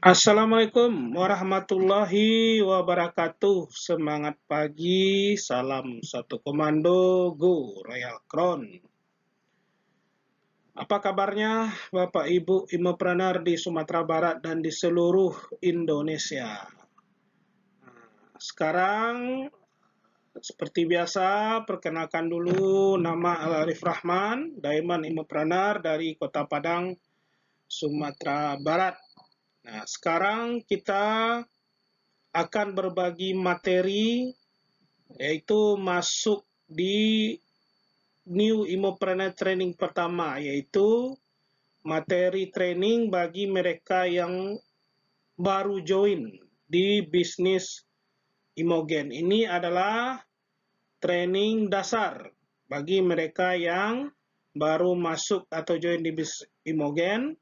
Assalamualaikum warahmatullahi wabarakatuh. Semangat pagi, salam satu komando, go Royal Crown. Apa kabarnya Bapak Ibu Imopreneur di Sumatera Barat dan di seluruh Indonesia? Sekarang seperti biasa, perkenalkan dulu, nama Al-Arif Rahman, Diamond Imopreneur dari Kota Padang, Sumatera Barat. Nah, sekarang kita akan berbagi materi, yaitu masuk di New Imopreneur Training pertama, yaitu materi training bagi mereka yang baru join di bisnis Imogen. Ini adalah training dasar bagi mereka yang baru masuk atau join di bisnis Imogen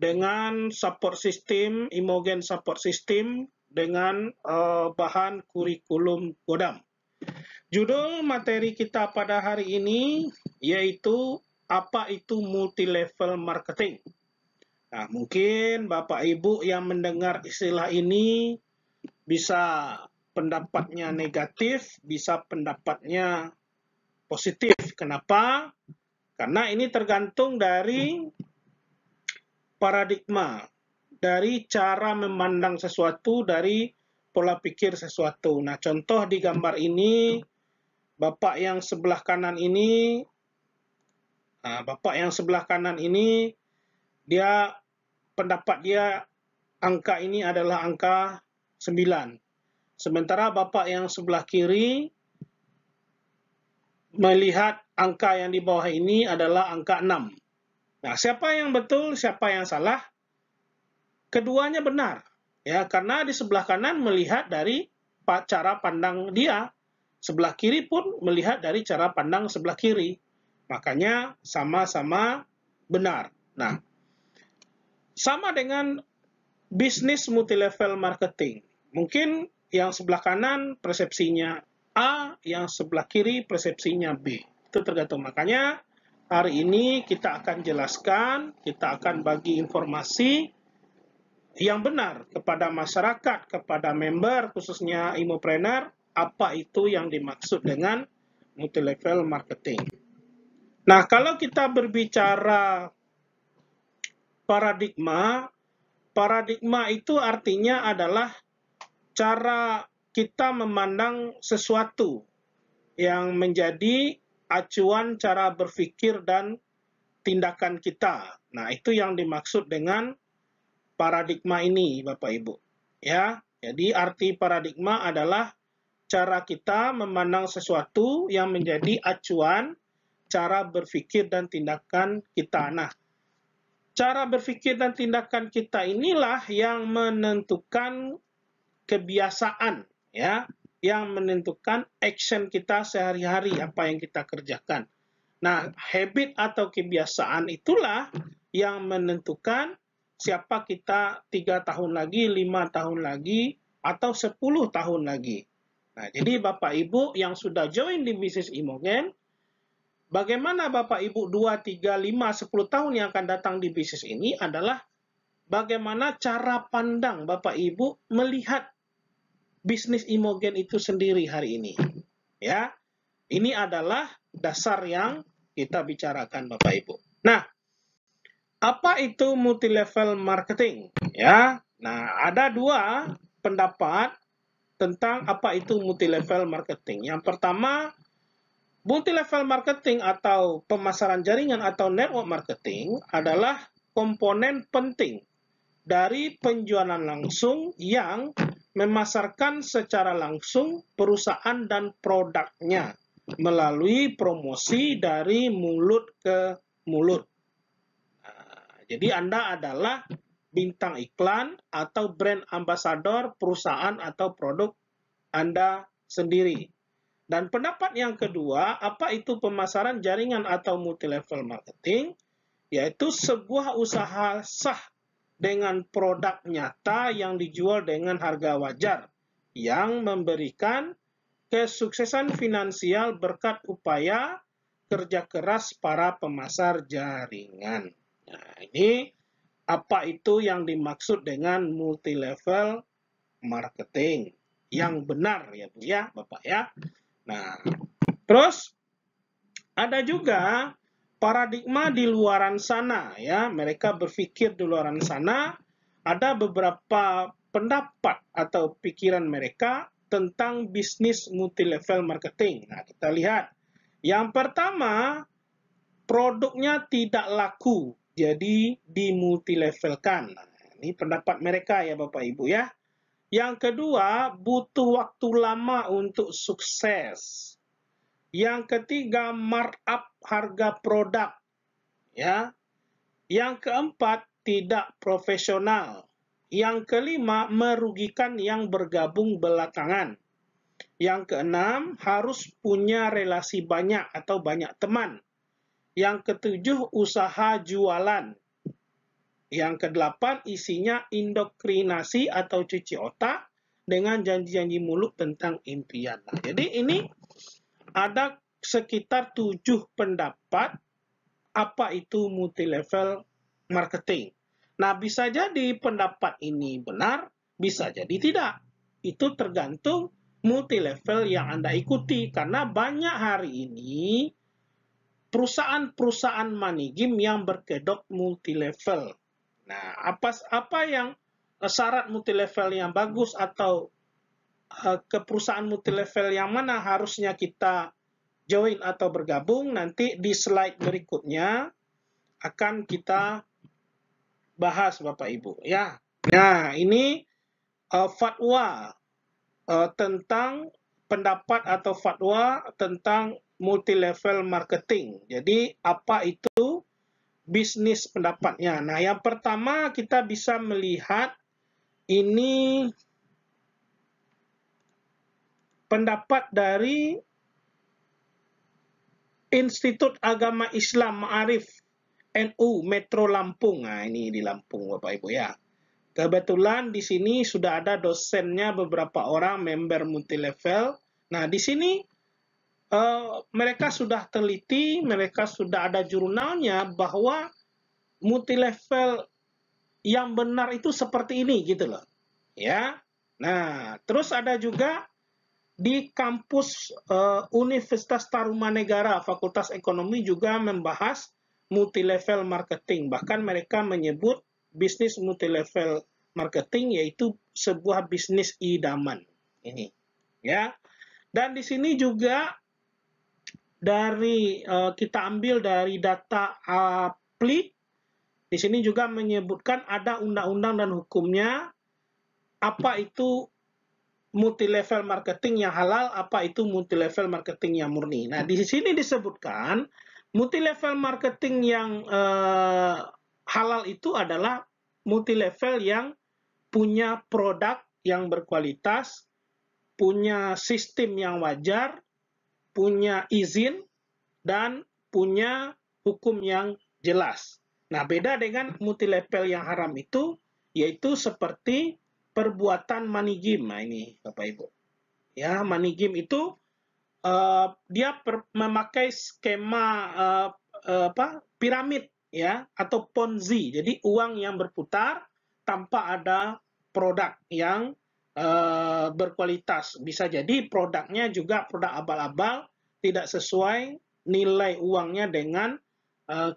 dengan support system, Imogen support system dengan bahan kurikulum Godam. Judul materi kita pada hari ini yaitu apa itu multi-level marketing. Nah, mungkin Bapak Ibu yang mendengar istilah ini bisa pendapatnya negatif, bisa pendapatnya positif. Kenapa? Karena ini tergantung dari paradigma, dari cara memandang sesuatu, dari pola pikir sesuatu. Nah, contoh di gambar ini, Bapak yang sebelah kanan ini, dia pendapat dia angka ini adalah angka 9. Sementara Bapak yang sebelah kiri melihat angka yang di bawah ini adalah angka 6. Nah, siapa yang betul, siapa yang salah? Keduanya benar, ya, karena di sebelah kanan melihat dari cara pandang dia, sebelah kiri pun melihat dari cara pandang sebelah kiri, makanya sama-sama benar. Nah, sama dengan bisnis multi-level marketing, mungkin yang sebelah kanan persepsinya A, yang sebelah kiri persepsinya B, itu tergantung. Makanya hari ini kita akan jelaskan, kita akan bagi informasi yang benar kepada masyarakat, kepada member, khususnya Imopreneur, apa itu yang dimaksud dengan multi-level marketing. Nah, kalau kita berbicara paradigma itu artinya adalah cara kita memandang sesuatu yang menjadi acuan cara berpikir dan tindakan kita. Nah, itu yang dimaksud dengan paradigma ini, Bapak Ibu. Ya, jadi arti paradigma adalah cara kita memandang sesuatu yang menjadi acuan cara berpikir dan tindakan kita. Nah, cara berpikir dan tindakan kita inilah yang menentukan kebiasaan, ya, yang menentukan action kita sehari-hari, apa yang kita kerjakan. Nah, habit atau kebiasaan itulah yang menentukan siapa kita 3 tahun lagi, 5 tahun lagi, atau 10 tahun lagi. Nah, jadi Bapak Ibu yang sudah join di bisnis Imogen, bagaimana Bapak Ibu 2, 3, 5, 10 tahun yang akan datang di bisnis ini adalah bagaimana cara pandang Bapak Ibu melihat bisnis Imogen itu sendiri hari ini. Ya, ini adalah dasar yang kita bicarakan Bapak Ibu. Nah, apa itu multi-level marketing? Ya, nah ada dua pendapat tentang apa itu multi-level marketing. Yang pertama, multi-level marketing atau pemasaran jaringan atau network marketing adalah komponen penting dari penjualan langsung yang memasarkan secara langsung perusahaan dan produknya melalui promosi dari mulut ke mulut. Nah, jadi Anda adalah bintang iklan atau brand ambassador perusahaan atau produk Anda sendiri. Dan pendapat yang kedua, apa itu pemasaran jaringan atau multi-level marketing? Yaitu sebuah usaha sah dengan produk nyata yang dijual dengan harga wajar, yang memberikan kesuksesan finansial berkat upaya kerja keras para pemasar jaringan. Nah, ini apa itu yang dimaksud dengan multi level marketing yang benar ya Bu ya, Bapak ya. Nah, terus ada juga paradigma di luaran sana ya, mereka berpikir di luaran sana, ada beberapa pendapat atau pikiran mereka tentang bisnis multi level marketing. Nah, kita lihat. Yang pertama, produknya tidak laku, jadi dimultilevelkan. Nah, ini pendapat mereka ya Bapak Ibu ya. Yang kedua, butuh waktu lama untuk sukses. Yang ketiga, markup harga produk. Ya. Yang keempat, tidak profesional. Yang kelima, merugikan yang bergabung belakangan. Yang keenam, harus punya relasi banyak atau banyak teman. Yang ketujuh, usaha jualan. Yang kedelapan, isinya indoktrinasi atau cuci otak dengan janji-janji mulut tentang impian. Nah, jadi ini ada sekitar 7 pendapat apa itu multi-level marketing. Nah, bisa jadi pendapat ini benar, bisa jadi tidak. Itu tergantung multi-level yang Anda ikuti. Karena banyak hari ini perusahaan-perusahaan money game yang berkedok multi-level. Nah, apa yang syarat multi-level yang bagus atau ke perusahaan multi-level yang mana harusnya kita join atau bergabung, nanti di slide berikutnya akan kita bahas Bapak Ibu ya. Nah, ini fatwa tentang pendapat atau fatwa tentang multi-level marketing. Jadi apa itu bisnis pendapatnya? Nah, yang pertama kita bisa melihat ini pendapat dari Institut Agama Islam Ma'arif NU Metro Lampung. Nah, ini di Lampung Bapak Ibu ya. Kebetulan di sini sudah ada dosennya beberapa orang member multilevel. Nah, di sini mereka sudah teliti, mereka sudah ada jurnalnya bahwa multilevel yang benar itu seperti ini gitu loh. Ya. Nah, terus ada juga di kampus Universitas Tarumanegara, Fakultas Ekonomi juga membahas multilevel marketing. Bahkan mereka menyebut bisnis multilevel marketing yaitu sebuah bisnis idaman. Ini, ya. Dan di sini juga dari kita ambil dari data APLI, di sini juga menyebutkan ada undang-undang dan hukumnya apa itu multi-level marketing yang halal, apa itu multi-level marketing yang murni. Nah, di sini disebutkan multi-level marketing yang halal itu adalah multi-level yang punya produk yang berkualitas, punya sistem yang wajar, punya izin, dan punya hukum yang jelas. Nah, beda dengan multi-level yang haram itu, yaitu seperti perbuatan money game. Nah, ini Bapak Ibu. Ya, money game itu dia memakai skema piramid ya atau ponzi. Jadi uang yang berputar tanpa ada produk yang berkualitas. Bisa jadi produknya juga produk abal-abal, tidak sesuai nilai uangnya dengan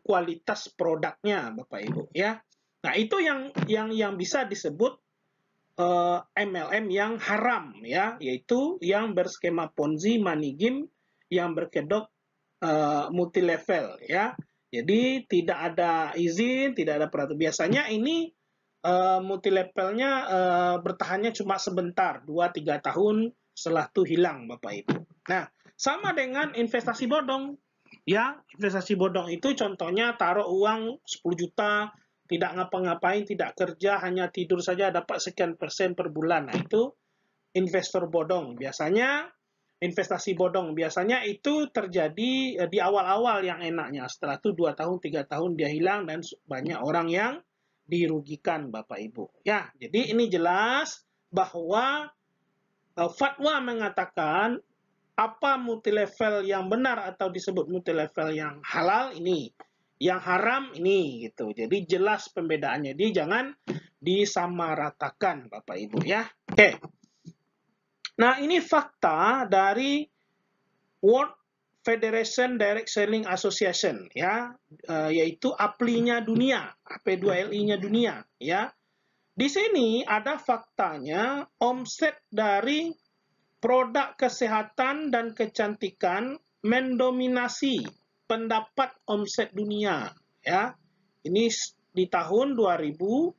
kualitas produknya, Bapak Ibu ya. Nah, itu yang bisa disebut MLM yang haram ya, yaitu yang berskema ponzi, money game, yang berkedok multi level ya. Jadi tidak ada izin, tidak ada peraturan. Biasanya ini multi levelnya bertahannya cuma sebentar, 2-3 tahun, setelah itu hilang Bapak Ibu. Nah, sama dengan investasi bodong. Ya, investasi bodong itu contohnya taruh uang 10 juta, tidak ngapa-ngapain, tidak kerja, hanya tidur saja dapat sekian persen per bulan. Nah, itu investor bodong. Biasanya investasi bodong biasanya itu terjadi di awal-awal yang enaknya. Setelah itu 2 tahun, 3 tahun dia hilang dan banyak orang yang dirugikan Bapak Ibu. Ya, jadi ini jelas bahwa fatwa mengatakan apa multilevel yang benar atau disebut multilevel yang halal ini. yang haram ini gitu. Jadi jelas pembedaannya. Jadi jangan disamaratakan Bapak Ibu ya. Oke. Nah, ini fakta dari World Federation Direct Selling Association ya, yaitu APLI-nya dunia, AP2LI-nya dunia ya. Di sini ada faktanya omset dari produk kesehatan dan kecantikan mendominasi pendapat omset dunia ya. Ini di tahun 2020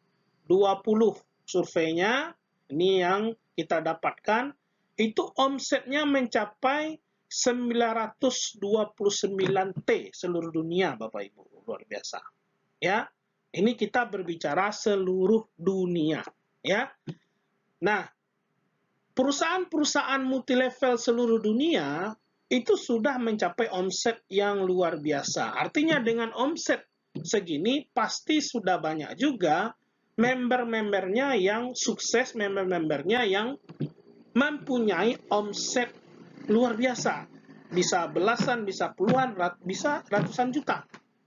surveinya ini yang kita dapatkan itu omsetnya mencapai 929 T seluruh dunia Bapak Ibu, luar biasa ya. Ini kita berbicara seluruh dunia ya. Nah, perusahaan-perusahaan multilevel seluruh dunia itu sudah mencapai omset yang luar biasa. Artinya dengan omset segini pasti sudah banyak juga member-membernya yang sukses, member-membernya yang mempunyai omset luar biasa. Bisa belasan, bisa puluhan, bisa ratusan juta.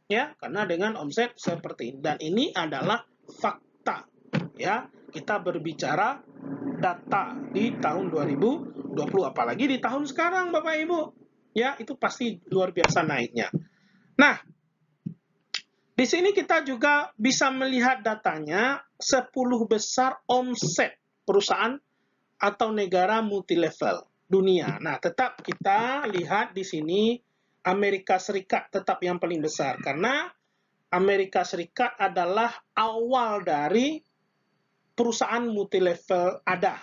Ya, karena dengan omset seperti ini. Dan ini adalah fakta. Ya, kita berbicara data di tahun 2020, apalagi di tahun sekarang Bapak Ibu. Ya, itu pasti luar biasa naiknya. Nah, di sini kita juga bisa melihat datanya 10 besar omset perusahaan atau negara multilevel dunia. Nah, tetap kita lihat di sini Amerika Serikat tetap yang paling besar karena Amerika Serikat adalah awal dari perusahaan multilevel ada.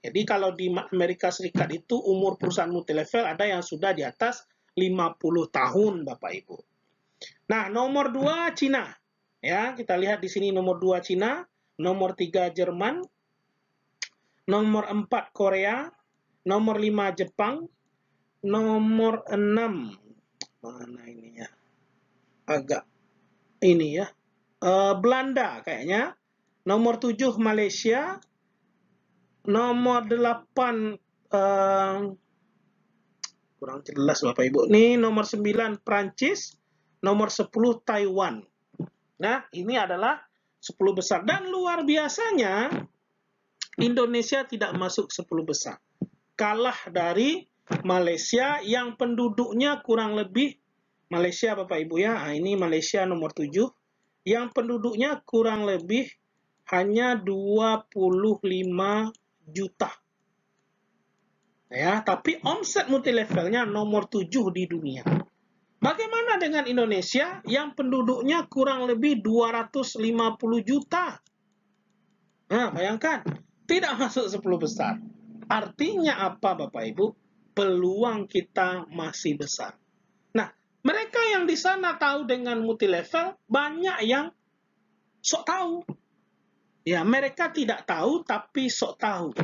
Jadi kalau di Amerika Serikat itu umur perusahaan multilevel ada yang sudah di atas 50 tahun Bapak Ibu. Nah, nomor 2 Cina. Ya, kita lihat di sini nomor 2 Cina, nomor 3 Jerman, nomor 4 Korea, nomor 5 Jepang, nomor 6 mana ini ya? Agak ini ya. Belanda kayaknya. Nomor 7 Malaysia, nomor 8 kurang jelas Bapak Ibu. Ini nomor 9 Prancis, nomor 10 Taiwan. Nah, ini adalah 10 besar. Dan luar biasanya Indonesia tidak masuk 10 besar. Kalah dari Malaysia yang penduduknya kurang lebih, Malaysia Bapak Ibu ya, ini Malaysia nomor 7, yang penduduknya kurang lebih hanya 25 juta. Ya, tapi omset multilevelnya nomor 7 di dunia. Bagaimana dengan Indonesia yang penduduknya kurang lebih 250 juta? Nah, bayangkan, tidak masuk 10 besar. Artinya apa Bapak Ibu? Peluang kita masih besar. Nah, mereka yang di sana tahu dengan multilevel, banyak yang sok tahu. Ya, mereka tidak tahu tapi sok tahu.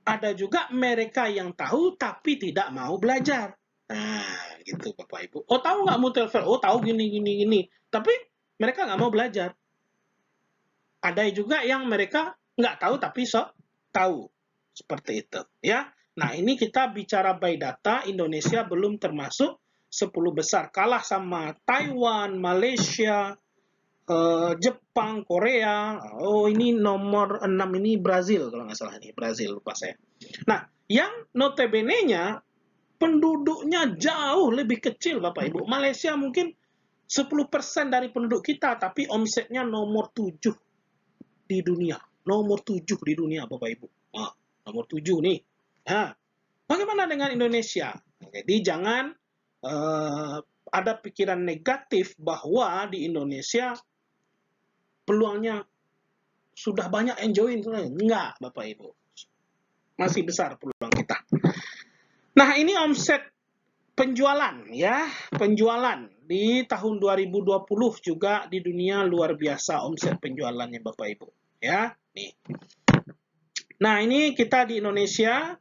Ada juga mereka yang tahu tapi tidak mau belajar. Nah, gitu Bapak Ibu. Oh, tahu nggak multilevel? Oh, tahu gini. Tapi mereka nggak mau belajar. Ada juga yang mereka nggak tahu tapi sok tahu. Seperti itu. Ya. Nah, ini kita bicara by data, Indonesia belum termasuk 10 besar. Kalah sama Taiwan, Malaysia, Jepang, Korea. Oh, ini nomor 6 ini Brazil kalau nggak salah nih. Brazil, lupa saya. Nah, yang notabene-nya penduduknya jauh lebih kecil Bapak Ibu. Malaysia mungkin 10% dari penduduk kita, tapi omsetnya nomor 7 di dunia. Nomor 7 di dunia Bapak Ibu. Nah, nomor 7 nih. Nah, bagaimana dengan Indonesia? Jadi jangan ada pikiran negatif bahwa di Indonesia peluangnya sudah banyak yang join. Enggak Bapak Ibu. Masih besar peluang kita. Nah, ini omset penjualan ya, penjualan di tahun 2020 juga di dunia luar biasa omset penjualannya Bapak Ibu ya. Nih. Nah, ini kita di Indonesia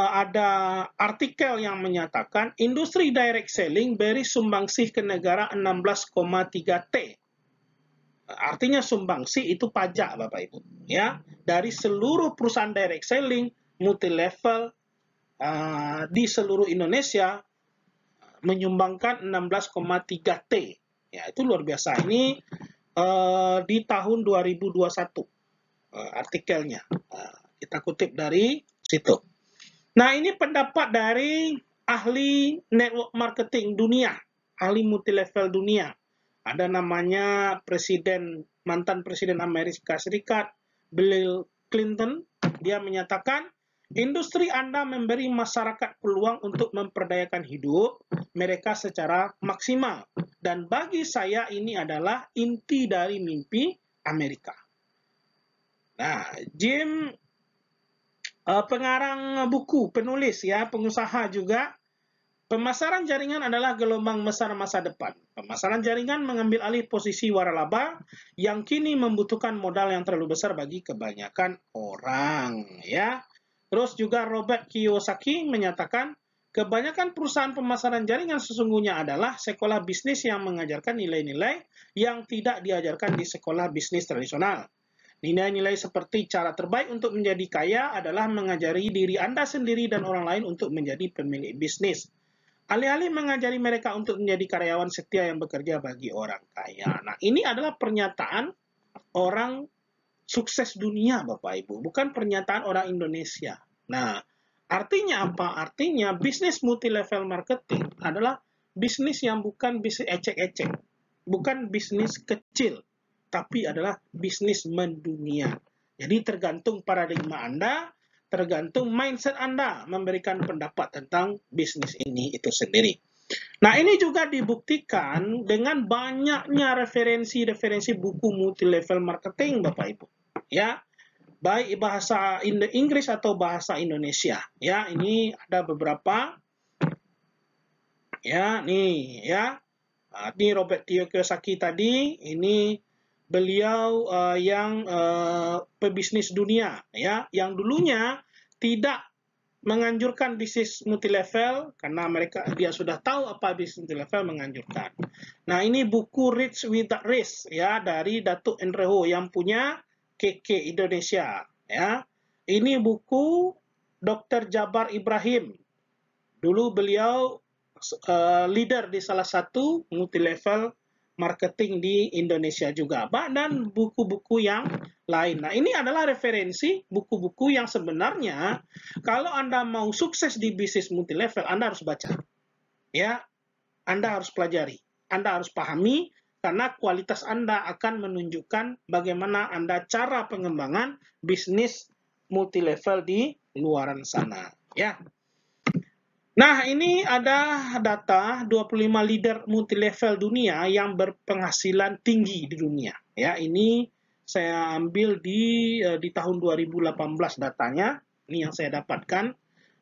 ada artikel yang menyatakan industri direct selling beri sumbangsih ke negara 16,3 T. Artinya sumbangsih itu pajak Bapak Ibu ya, dari seluruh perusahaan direct selling multi level di seluruh Indonesia menyumbangkan 16,3 T. Ya, itu luar biasa. Ini di tahun 2021 artikelnya. Kita kutip dari situ. Nah, ini pendapat dari ahli network marketing dunia, ahli multilevel dunia. Ada namanya mantan presiden Amerika Serikat, Bill Clinton. Dia menyatakan, industri Anda memberi masyarakat peluang untuk memperdayakan hidup mereka secara maksimal. Dan bagi saya ini adalah inti dari mimpi Amerika. Nah, Jim, pengarang buku, penulis ya, pengusaha juga, pemasaran jaringan adalah gelombang besar masa depan. Pemasaran jaringan mengambil alih posisi waralaba yang kini membutuhkan modal yang terlalu besar bagi kebanyakan orang. Ya. Terus juga Robert Kiyosaki menyatakan, kebanyakan perusahaan pemasaran jaringan sesungguhnya adalah sekolah bisnis yang mengajarkan nilai-nilai yang tidak diajarkan di sekolah bisnis tradisional. Nilai-nilai seperti cara terbaik untuk menjadi kaya adalah mengajari diri Anda sendiri dan orang lain untuk menjadi pemilik bisnis. Alih-alih mengajari mereka untuk menjadi karyawan setia yang bekerja bagi orang kaya. Nah, ini adalah pernyataan orang sukses dunia, Bapak Ibu. Bukan pernyataan orang Indonesia. Nah, artinya apa? Artinya bisnis multi-level marketing adalah bisnis yang bukan bisnis ecek-ecek. Bukan bisnis kecil, tapi adalah bisnis mendunia. Jadi tergantung paradigma Anda, tergantung mindset Anda memberikan pendapat tentang bisnis ini itu sendiri. Nah, ini juga dibuktikan dengan banyaknya referensi-referensi buku multi-level marketing, Bapak Ibu. Ya, baik bahasa Inggris atau bahasa Indonesia. Ya, ini ada beberapa. Ya, nih ya. Ini Robert Kiyosaki tadi, ini beliau yang pebisnis dunia ya, yang dulunya tidak menganjurkan bisnis multilevel karena dia sudah tahu apa bisnis multilevel menganjurkan. Nah, ini buku Rich Without Risk ya dari Datuk Enreho yang punya KK Indonesia ya. Ini buku Dr. Jabar Ibrahim. Dulu beliau leader di salah satu multilevel marketing di Indonesia juga, dan buku-buku yang lain. Nah, ini adalah referensi buku-buku yang sebenarnya kalau Anda mau sukses di bisnis multilevel, Anda harus baca. Ya, Anda harus pelajari, Anda harus pahami, karena kualitas Anda akan menunjukkan bagaimana Anda cara pengembangan bisnis multilevel di luaran sana. Ya. Nah, ini ada data 25 leader multilevel dunia yang berpenghasilan tinggi di dunia. Ya, ini saya ambil di tahun 2018 datanya. Ini yang saya dapatkan.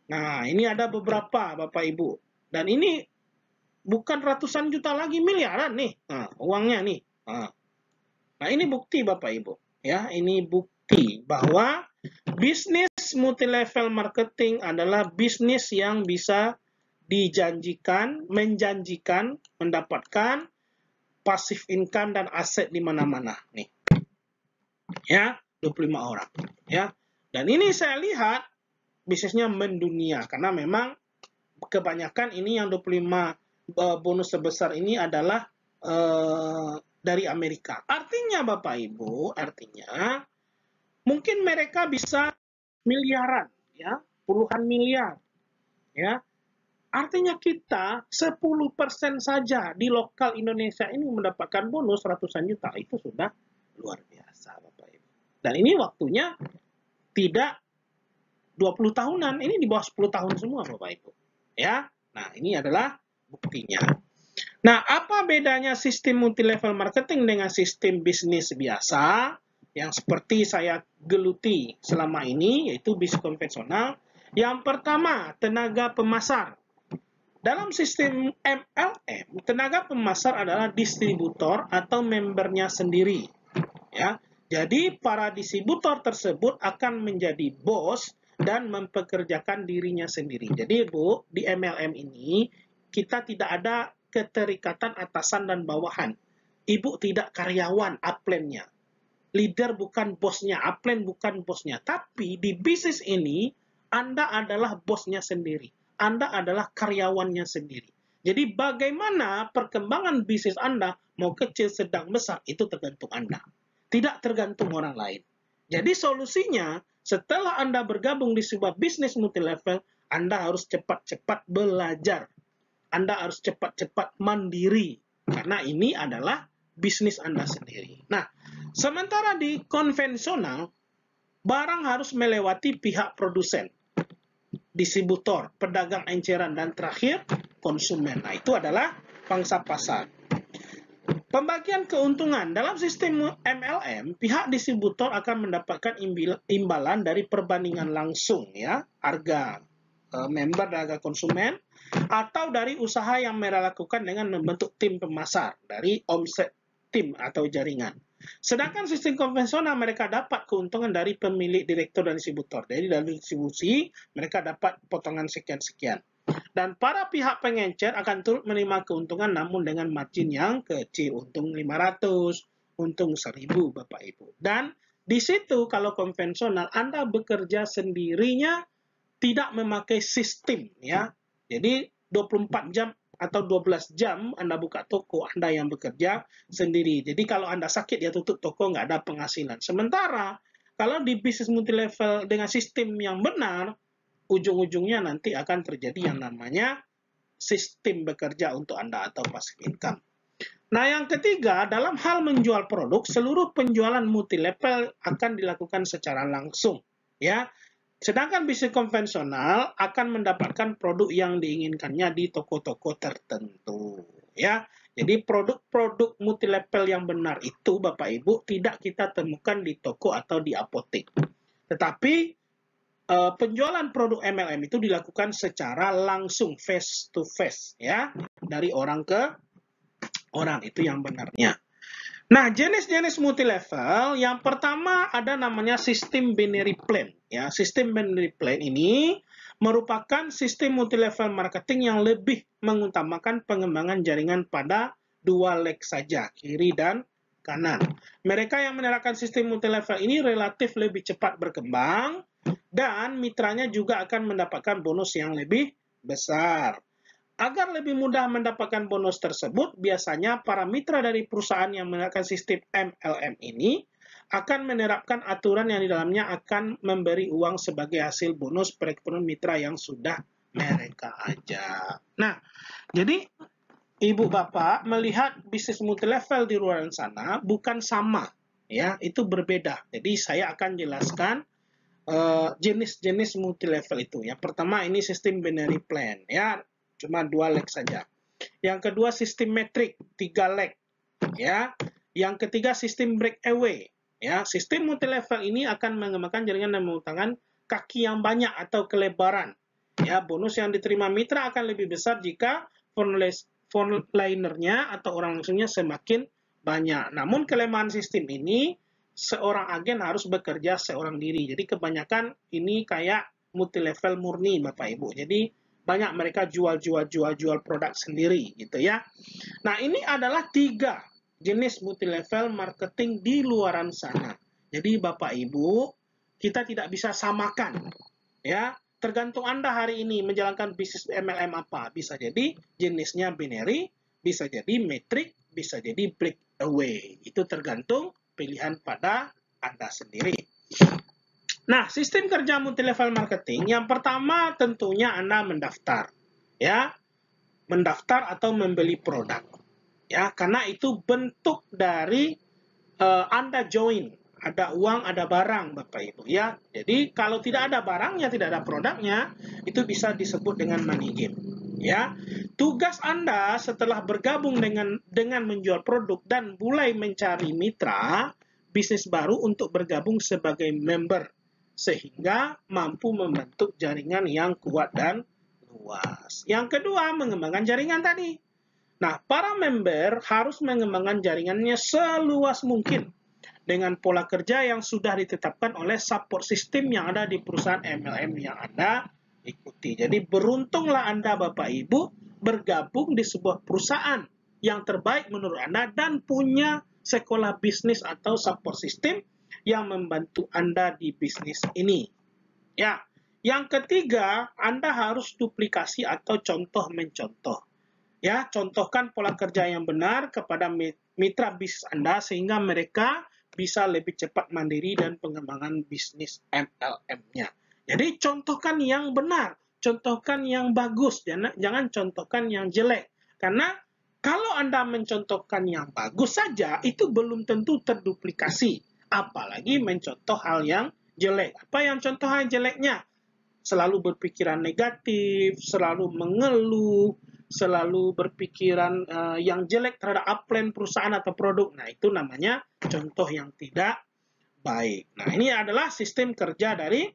Nah, ini ada beberapa Bapak Ibu. Dan ini bukan ratusan juta lagi, miliaran nih. Nah, uangnya nih. Nah, ini bukti Bapak Ibu. Ya, ini bukti bahwa bisnis multilevel marketing adalah bisnis yang bisa menjanjikan mendapatkan passive income dan aset di mana-mana nih. Ya, 25 orang, ya. Dan ini saya lihat bisnisnya mendunia karena memang kebanyakan ini yang 25 bonus sebesar ini adalah dari Amerika. Artinya Bapak Ibu, artinya mungkin mereka bisa miliaran, ya, puluhan miliar, ya. Artinya kita 10% saja di lokal Indonesia ini mendapatkan bonus ratusan juta, itu sudah luar biasa Bapak Ibu. Dan ini waktunya tidak 20 tahunan, ini di bawah 10 tahun semua Bapak Ibu. Ya. Nah, ini adalah buktinya. Nah, apa bedanya sistem multilevel marketing dengan sistem bisnis biasa yang seperti saya geluti selama ini, yaitu bisnis konvensional? Yang pertama, tenaga pemasar. Dalam sistem MLM, tenaga pemasar adalah distributor atau membernya sendiri. Ya, jadi para distributor tersebut akan menjadi bos dan mempekerjakan dirinya sendiri. Jadi Bu, di MLM ini kita tidak ada keterikatan atasan dan bawahan. Ibu tidak karyawan upline-nya. Leader bukan bosnya, upline bukan bosnya. Tapi di bisnis ini Anda adalah bosnya sendiri. Anda adalah karyawannya sendiri. Jadi bagaimana perkembangan bisnis Anda, mau kecil, sedang, besar, itu tergantung Anda. Tidak tergantung orang lain. Jadi solusinya, setelah Anda bergabung di sebuah bisnis multilevel, Anda harus cepat-cepat belajar. Anda harus cepat-cepat mandiri. Karena ini adalah bisnis Anda sendiri. Nah, sementara di konvensional, barang harus melewati pihak produsen, distributor, pedagang eceran, dan terakhir konsumen. Nah, itu adalah pangsa pasar. Pembagian keuntungan dalam sistem MLM, pihak distributor akan mendapatkan imbalan dari perbandingan langsung, ya, harga member dan harga konsumen, atau dari usaha yang mereka lakukan dengan membentuk tim pemasar dari omset tim atau jaringan. Sedangkan sistem konvensional mereka dapat keuntungan dari pemilik, direktur, dan distributor. Jadi dari distribusi mereka dapat potongan sekian-sekian. Dan para pihak pengecer akan turut menerima keuntungan namun dengan margin yang kecil, untung 500, untung 1000 Bapak Ibu. Dan di situ kalau konvensional Anda bekerja sendirinya, tidak memakai sistem, ya. Jadi 24 jam atau 12 jam Anda buka toko, Anda yang bekerja sendiri. Jadi kalau Anda sakit ya tutup toko, nggak ada penghasilan. Sementara kalau di bisnis multilevel dengan sistem yang benar, ujung-ujungnya nanti akan terjadi yang namanya sistem bekerja untuk Anda atau passive income. Nah, yang ketiga, dalam hal menjual produk, seluruh penjualan multilevel akan dilakukan secara langsung, ya. Sedangkan bisnis konvensional akan mendapatkan produk yang diinginkannya di toko-toko tertentu, ya. Jadi produk-produk multilevel yang benar itu Bapak Ibu tidak kita temukan di toko atau di apotek. Tetapi penjualan produk MLM itu dilakukan secara langsung, face to face, ya, dari orang ke orang, itu yang benarnya. Nah, jenis-jenis multilevel yang pertama ada namanya sistem binary plan, ya. Sistem binary plan ini merupakan sistem multilevel marketing yang lebih mengutamakan pengembangan jaringan pada dua leg saja, kiri dan kanan. Mereka yang menerapkan sistem multilevel ini relatif lebih cepat berkembang dan mitranya juga akan mendapatkan bonus yang lebih besar. Agar lebih mudah mendapatkan bonus tersebut, biasanya para mitra dari perusahaan yang menggunakan sistem MLM ini akan menerapkan aturan yang di dalamnya akan memberi uang sebagai hasil bonus perekonomian mitra yang sudah mereka ajak. Nah, jadi Ibu Bapak melihat bisnis multilevel di luar sana bukan sama, ya, itu berbeda. Jadi saya akan jelaskan jenis-jenis multilevel itu. Yang pertama ini sistem binary plan, ya, cuma 2 leg saja. Yang kedua sistem metrik, 3 leg, ya. Yang ketiga sistem breakaway, ya. Sistem multilevel ini akan mengembangkan jaringan dan mengutamakan kaki yang banyak atau kelebaran, ya. Bonus yang diterima mitra akan lebih besar jika frontlinernya atau orang langsungnya semakin banyak. Namun kelemahan sistem ini, seorang agen harus bekerja seorang diri. Jadi kebanyakan ini kayak multilevel murni Bapak Ibu. Jadi banyak mereka jual produk sendiri gitu, ya. Nah, ini adalah 3 jenis multilevel marketing di luaran sana. Jadi Bapak Ibu, kita tidak bisa samakan, ya. Tergantung Anda hari ini menjalankan bisnis MLM apa. Bisa jadi jenisnya binary, bisa jadi metrik, bisa jadi breakaway. Itu tergantung pilihan pada Anda sendiri. Nah, sistem kerja multilevel marketing yang pertama tentunya Anda mendaftar, ya. Mendaftar atau membeli produk, ya, karena itu bentuk dari Anda join, ada uang, ada barang Bapak Ibu, ya. Jadi kalau tidak ada barangnya, tidak ada produknya, itu bisa disebut dengan money game, ya. Tugas Anda setelah bergabung dengan menjual produk dan mulai mencari mitra bisnis baru untuk bergabung sebagai member, sehingga mampu membentuk jaringan yang kuat dan luas. Yang kedua, mengembangkan jaringan tadi. Nah, para member harus mengembangkan jaringannya seluas mungkin dengan pola kerja yang sudah ditetapkan oleh support system yang ada di perusahaan MLM yang Anda ikuti. Jadi beruntunglah Anda Bapak Ibu bergabung di sebuah perusahaan yang terbaik menurut Anda dan punya sekolah bisnis atau support system yang membantu Anda di bisnis ini. Ya, yang ketiga, Anda harus duplikasi atau contoh-mencontoh. Ya, contohkan pola kerja yang benar kepada mitra bisnis Anda sehingga mereka bisa lebih cepat mandiri dan pengembangan bisnis MLM-nya. Jadi contohkan yang benar, contohkan yang bagus, jangan contohkan yang jelek. Karena kalau Anda mencontohkan yang bagus saja, itu belum tentu terduplikasi. Apalagi mencontoh hal yang jelek. Apa yang contoh hal jeleknya? Selalu berpikiran negatif, selalu mengeluh, selalu berpikiran yang jelek terhadap upline perusahaan atau produk. Nah, itu namanya contoh yang tidak baik. Nah, ini adalah sistem kerja dari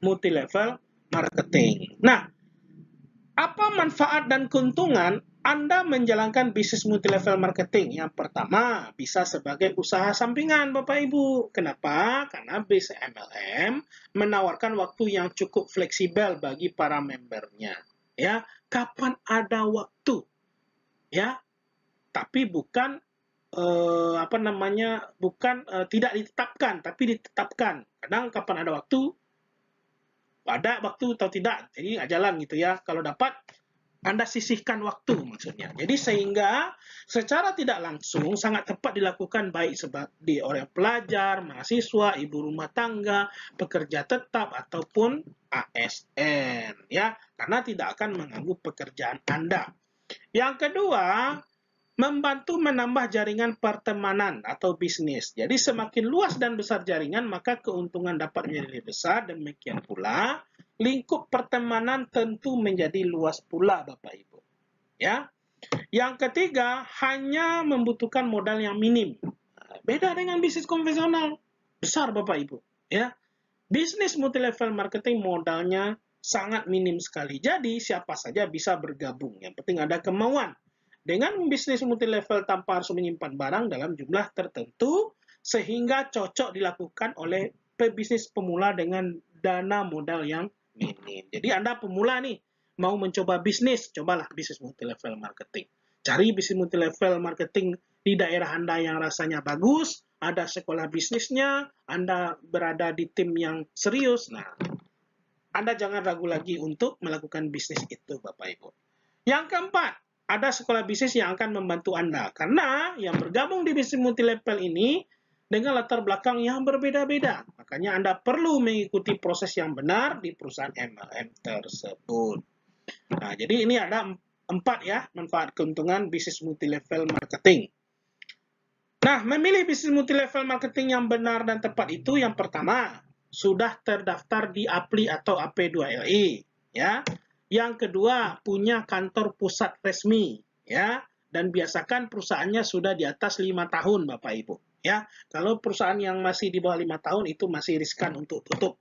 multi-level marketing. Nah, apa manfaat dan keuntungan Anda menjalankan bisnis multi-level marketing? Yang pertama, bisa sebagai usaha sampingan, Bapak Ibu. Kenapa? Karena bisnis MLM menawarkan waktu yang cukup fleksibel bagi para membernya. Ya, kapan ada waktu, ya, tapi bukan tidak ditetapkan, tapi ditetapkan. Kadang kapan ada waktu atau tidak, jadi jalan gitu ya. Kalau dapat Anda sisihkan waktu maksudnya. Jadi sehingga secara tidak langsung sangat tepat dilakukan baik di oleh pelajar, mahasiswa, ibu rumah tangga, pekerja tetap ataupun ASN ya, karena tidak akan mengganggu pekerjaan Anda. Yang kedua, membantu menambah jaringan pertemanan atau bisnis. Jadi semakin luas dan besar jaringan, maka keuntungan dapat menjadi lebih besar. Demikian pula lingkup pertemanan tentu menjadi luas pula, Bapak Ibu. Ya. Yang ketiga, hanya membutuhkan modal yang minim. Beda dengan bisnis konvensional. Besar, Bapak Ibu. Ya. Bisnis multi-level marketing modalnya sangat minim sekali. Jadi siapa saja bisa bergabung. Yang penting ada kemauan. Dengan bisnis multi-level tanpa harus menyimpan barang dalam jumlah tertentu, sehingga cocok dilakukan oleh pebisnis pemula dengan dana modal yang minim. Jadi Anda pemula nih, mau mencoba bisnis, cobalah bisnis multi-level marketing. Cari bisnis multi-level marketing di daerah Anda yang rasanya bagus, ada sekolah bisnisnya, Anda berada di tim yang serius. Nah, Anda jangan ragu lagi untuk melakukan bisnis itu, Bapak Ibu. Yang keempat, ada sekolah bisnis yang akan membantu Anda. Karena yang bergabung di bisnis multi-level ini dengan latar belakang yang berbeda-beda. Makanya Anda perlu mengikuti proses yang benar di perusahaan MLM tersebut. Nah, jadi ini ada 4 ya, manfaat keuntungan bisnis multi-level marketing. Nah, memilih bisnis multi-level marketing yang benar dan tepat itu yang pertama, sudah terdaftar di APLI atau AP2LI. Ya. Yang kedua, punya kantor pusat resmi, ya, dan biasakan perusahaannya sudah di atas 5 tahun, Bapak Ibu, ya. Kalau perusahaan yang masih di bawah 5 tahun itu masih riskan untuk tutup.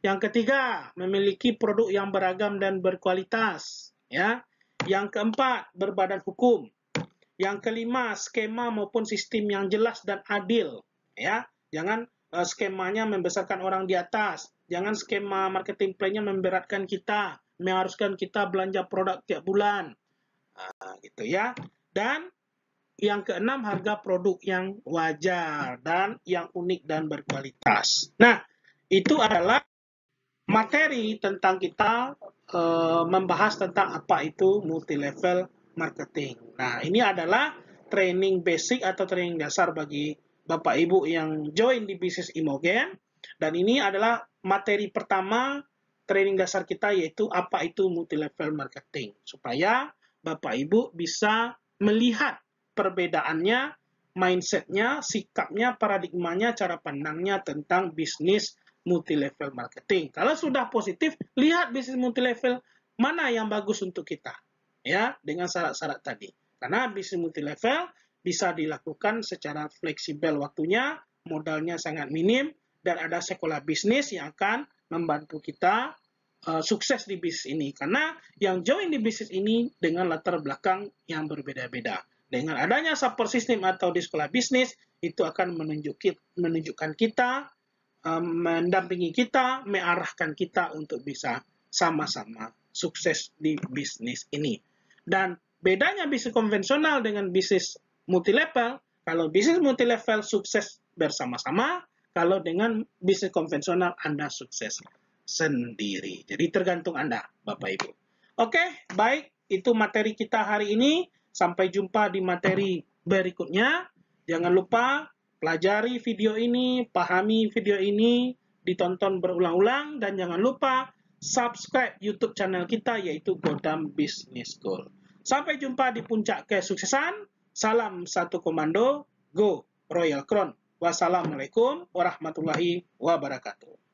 Yang ketiga, memiliki produk yang beragam dan berkualitas, ya. Yang keempat, berbadan hukum. Yang kelima, skema maupun sistem yang jelas dan adil, ya. Jangan skemanya membesarkan orang di atas. Jangan skema marketing plan-nya memberatkan kita, mengharuskan kita belanja produk tiap bulan. Nah, gitu ya. Dan yang keenam, harga produk yang wajar dan yang unik dan berkualitas. Nah, itu adalah materi tentang kita membahas tentang apa itu multi-level marketing. Nah, ini adalah training basic atau training dasar bagi Bapak Ibu yang join di bisnis Imogen. Dan ini adalah materi pertama training dasar kita, yaitu apa itu multi-level marketing. Supaya Bapak Ibu bisa melihat perbedaannya, mindsetnya, sikapnya, paradigmanya, cara pandangnya tentang bisnis multi-level marketing. Kalau sudah positif, lihat bisnis multi-level mana yang bagus untuk kita. Ya, dengan syarat-syarat tadi. Karena bisnis multi-level bisa dilakukan secara fleksibel waktunya, modalnya sangat minim, dan ada sekolah bisnis yang akan membantu kita sukses di bisnis ini. Karena yang join di bisnis ini dengan latar belakang yang berbeda-beda. Dengan adanya support system atau di sekolah bisnis, itu akan menunjukkan kita, mendampingi kita, mengarahkan kita untuk bisa sama-sama sukses di bisnis ini. Dan bedanya bisnis konvensional dengan bisnis multi-level, kalau bisnis multi-level sukses bersama-sama, kalau dengan bisnis konvensional Anda sukses sendiri. Jadi tergantung Anda, Bapak Ibu. Oke, baik. itu materi kita hari ini. Sampai jumpa di materi berikutnya. Jangan lupa pelajari video ini, pahami video ini, ditonton berulang-ulang, dan jangan lupa subscribe YouTube channel kita yaitu Godam Business School. Sampai jumpa di puncak kesuksesan. Salam satu komando, Go Royal Crown. Wassalamualaikum warahmatullahi wabarakatuh.